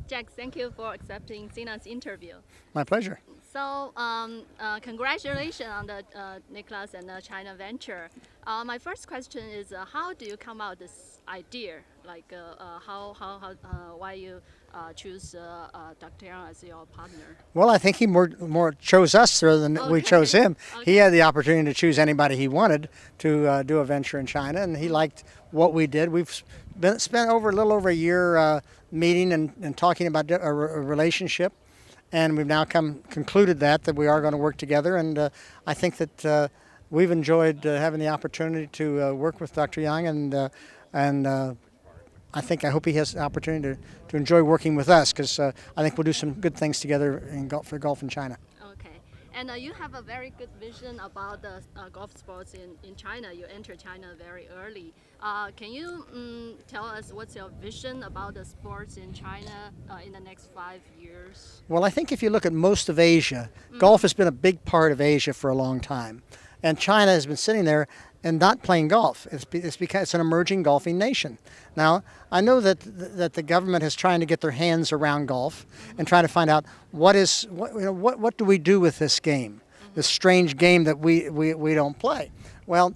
Jack, thank you for accepting Sina's interview. My pleasure. So, congratulations on the Nicklaus and China venture. My first question is, how do you come out with this idea? Like, why you choose Dr. Yang as your partner? Well, I think he more chose us rather than we chose him. Okay. He had the opportunity to choose anybody he wanted to do a venture in China, and he liked what we did. We've spent a little over a year meeting and talking about a relationship. And we've now concluded that we are going to work together, and I think that we've enjoyed having the opportunity to work with Dr. Yang, and I hope he has the opportunity to enjoy working with us, because I think we'll do some good things together for golf in China. Okay, and you have a very good vision about the golf sports in China. You entered China very early. Can you tell us what's your vision about the sports in China in the next 5 years? Well, I think if you look at most of Asia, golf has been a big part of Asia for a long time. And China has been sitting there and not playing golf. It's because it's an emerging golfing nation. Now, I know that the government is trying to get their hands around golf and trying to find out what do we do with this game, this strange game that we don't play. Well,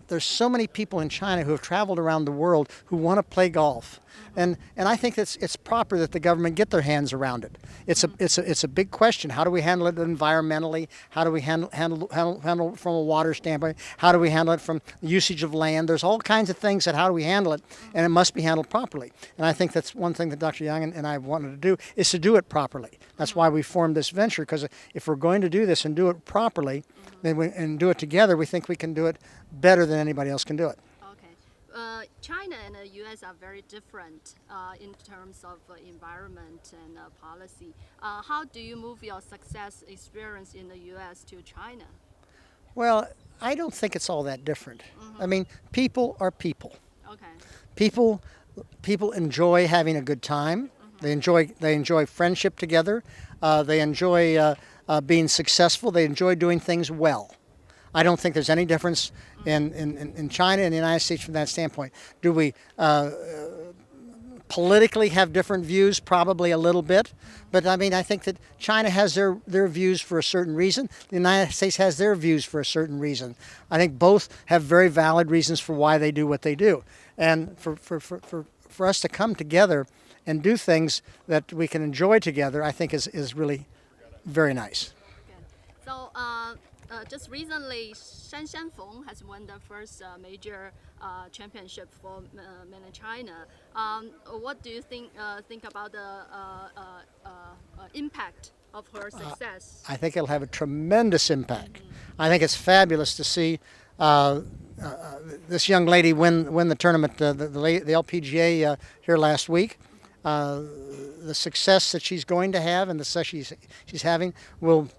there's so many people in China who have traveled around the world who want to play golf, and I think it's proper that the government get their hands around it. It's a big question. How do we handle it environmentally? How do we handle it from a water standpoint? How do we handle it from usage of land? There's all kinds of things that how do we handle it, and it must be handled properly. And I think that's one thing that Dr. Yang and I wanted to do, is to do it properly. That's why we formed this venture, because if we're going to do this and do it properly, and do it together, we think we can do it better than anybody else can do it. Okay. China and the U.S. are very different in terms of environment and policy. How do you move your success experience in the U.S. to China? Well, I don't think it's all that different. I mean, people are people. Okay. People enjoy having a good time. They enjoy friendship together. They enjoy being successful. They enjoy doing things well. I don't think there's any difference in China and the United States from that standpoint. Do we politically have different views? Probably a little bit. But I mean, I think that China has their views for a certain reason. The United States has their views for a certain reason. I think both have very valid reasons for why they do what they do. And for us to come together and do things that we can enjoy together, I think is really very nice. Okay. So just recently, Shan Shanfeng has won the first major championship for mainland China. What do you think about the impact of her success? I think it'll have a tremendous impact. I think it's fabulous to see this young lady win the tournament, the LPGA here last week. The success that she's going to have and the success she's having will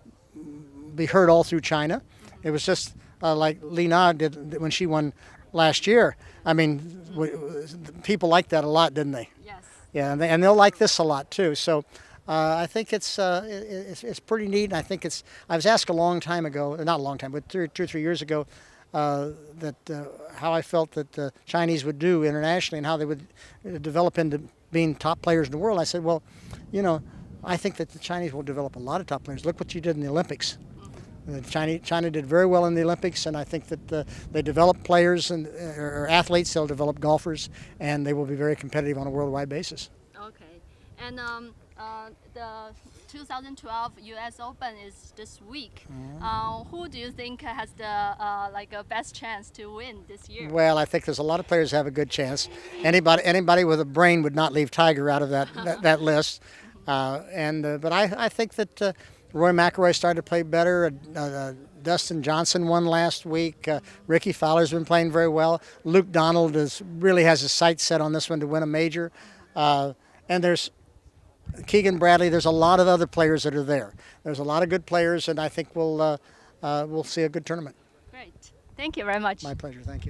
be heard all through China. It was just like Li Na did when she won last year. I mean, people liked that a lot, didn't they? Yes. Yeah, and they'll like this a lot too. So I think it's pretty neat. And I think I was asked a long time ago, not a long time, but 2 or 3 years ago, how I felt that the Chinese would do internationally and how they would develop into being top players in the world. I said, well, I think that the Chinese will develop a lot of top players. Look what you did in the Olympics. China did very well in the Olympics, and I think that they develop players or athletes. They'll develop golfers, and they will be very competitive on a worldwide basis. Okay, and the 2012 U.S. Open is this week. Who do you think has the best chance to win this year? Well, I think there's a lot of players who have a good chance. Anybody with a brain would not leave Tiger out of that list. But I think that Roy McIlroy started to play better. Dustin Johnson won last week. Ricky Fowler's been playing very well. Luke Donald really has his sights set on this one to win a major. And there's Keegan Bradley. There's a lot of other players that are there. There's a lot of good players, and I think we'll see a good tournament. Great. Thank you very much. My pleasure. Thank you.